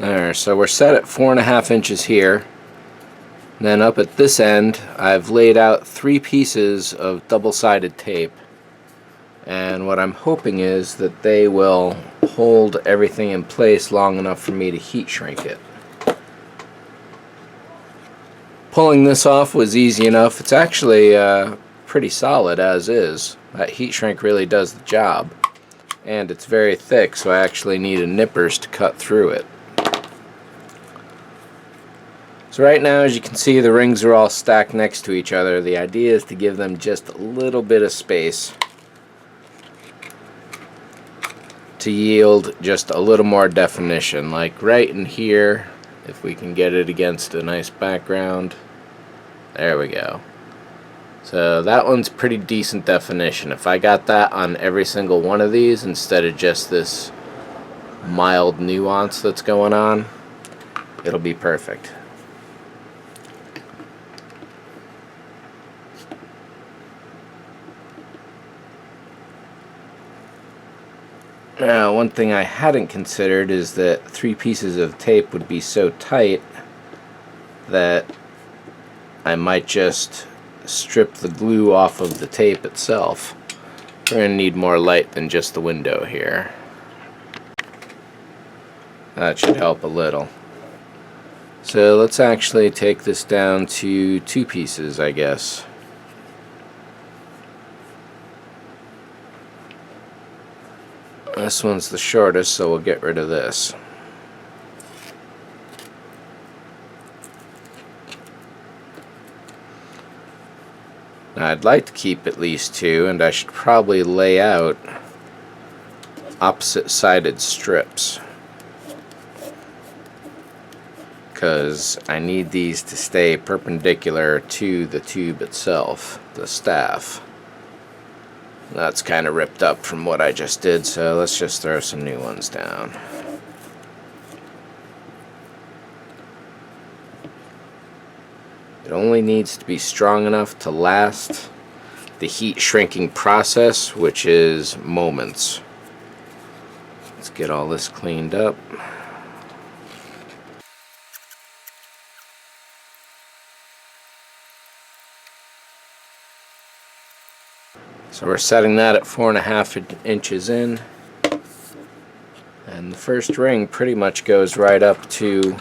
There, so we're set at 4.5 inches here. And then up at this end, I've laid out 3 pieces of double-sided tape. And what I'm hoping is that they will hold everything in place long enough for me to heat shrink it. Pulling this off was easy enough. It's actually pretty solid as is. That heat shrink really does the job. And it's very thick, so I actually needed nippers to cut through it. So right now, as you can see, the rings are all stacked next to each other. The idea is to give them just a little bit of space to yield just a little more definition. Like right in here, if we can get it against a nice background. There we go. So that one's pretty decent definition. If I got that on every single one of these instead of just this mild nuance that's going on, it'll be perfect. Now, one thing I hadn't considered is that 3 pieces of tape would be so tight that I might just strip the glue off of the tape itself. We're going to need more light than just the window here. That should help a little. So let's actually take this down to 2 pieces, I guess. This one's the shortest, so we'll get rid of this. Now I'd like to keep at least 2, and I should probably lay out opposite-sided strips, because I need these to stay perpendicular to the tube itself, the staff. That's kind of ripped up from what I just did, so let's just throw some new ones down. It only needs to be strong enough to last the heat shrinking process, which is moments. Let's get all this cleaned up. So we're setting that at 4.5 inches in, and the first ring pretty much goes right up to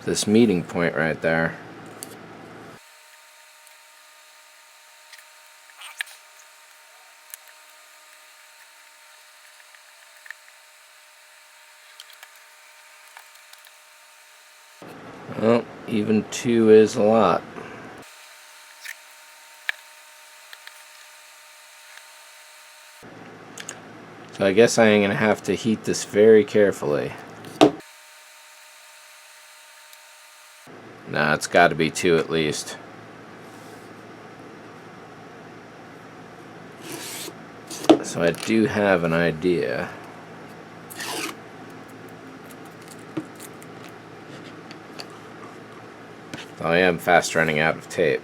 this meeting point right there. Well, even 2 is a lot. So I guess I am going to have to heat this very carefully. Nah, it's got to be 2 at least. So I do have an idea. I am fast running out of tape.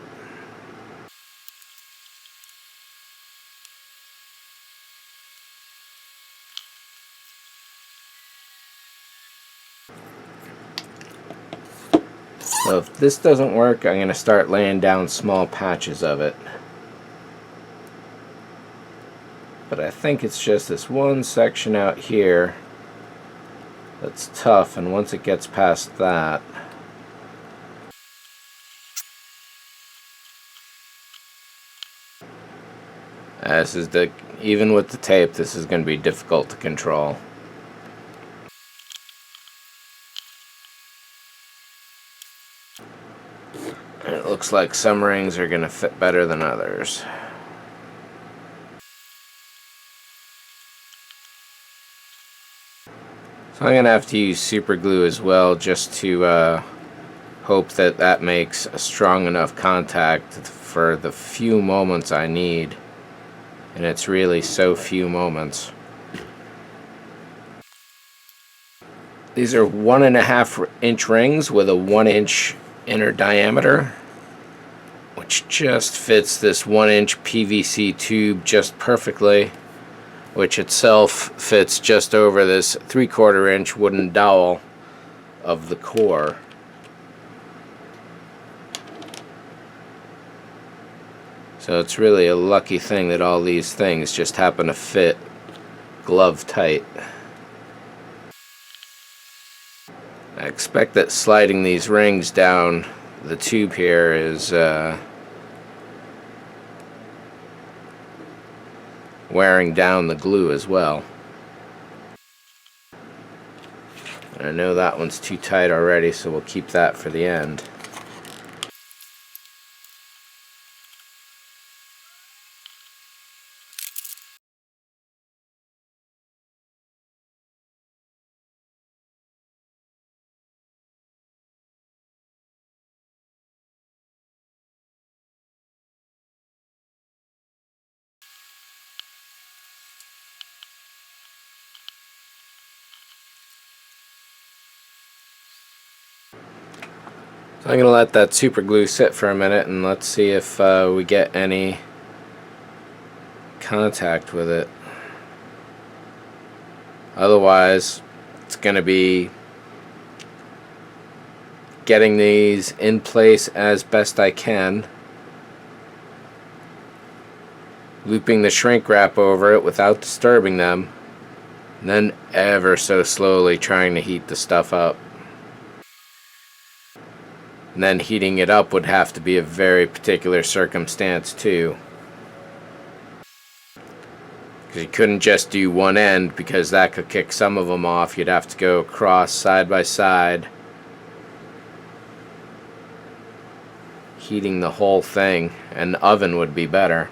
So if this doesn't work, I'm going to start laying down small patches of it. But I think it's just this one section out here that's tough, and once it gets past that, this is even with the tape, this is going to be difficult to control. And it looks like some rings are going to fit better than others. So I'm going to have to use super glue as well, just to hope that that makes a strong enough contact for the few moments I need. And it's really so few moments. These are 1.5 inch rings with a 1 inch inner diameter. latch just fits this 1-inch PVC tube just perfectly, which itself fits just over this 3/4 inch wooden dowel of the core. So it's really a lucky thing that all these things just happen to fit glove tight. I expect that sliding these rings down the tube here is wearing down the glue as well. I know that one's too tight already, so we'll keep that for the end. So I'm going to let that super glue sit for a minute and let's see if we get any contact with it. Otherwise, it's going to be getting these in place as best I can, looping the shrink wrap over it without disturbing them, and then ever so slowly trying to heat the stuff up. And then heating it up would have to be a very particular circumstance too, because you couldn't just do one end, because that could kick some of them off. You'd have to go across side by side, heating the whole thing. An oven would be better,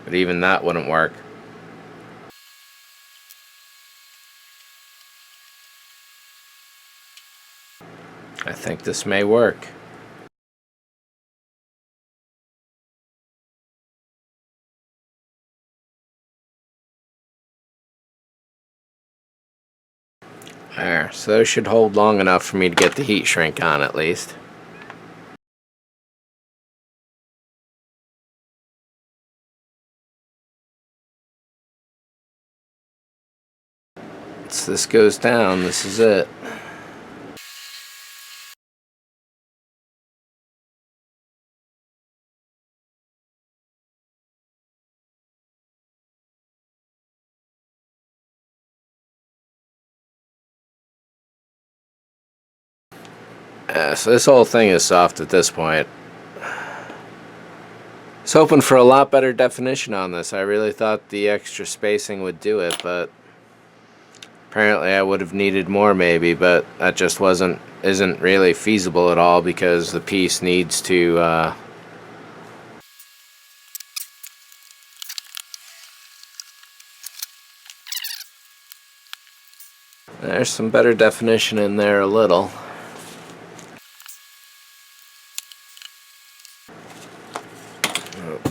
but even that wouldn't work. I think this may work. There, so those should hold long enough for me to get the heat shrink on at least. Once this goes down, this is it. So this whole thing is soft at this point. I was hoping for a lot better definition on this. I really thought the extra spacing would do it, but apparently I would have needed more maybe, but that just isn't really feasible at all, because the piece needs to there's some better definition in there a little.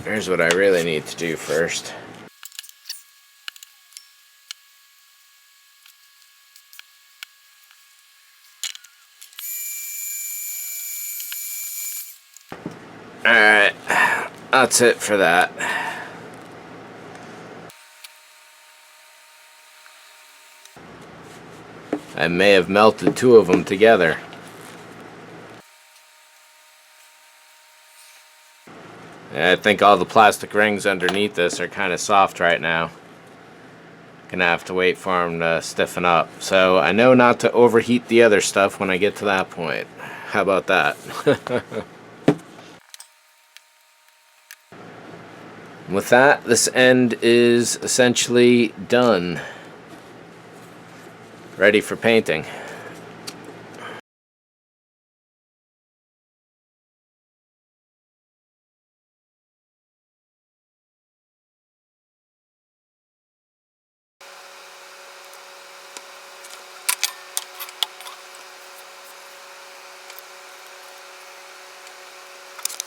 Here's what I really need to do first. Alright, that's it for that. I may have melted two of them together. I think all the plastic rings underneath this are kind of soft right now. Gonna have to wait for them to stiffen up. So I know not to overheat the other stuff when I get to that point. How about that? With that, this end is essentially done. Ready for painting.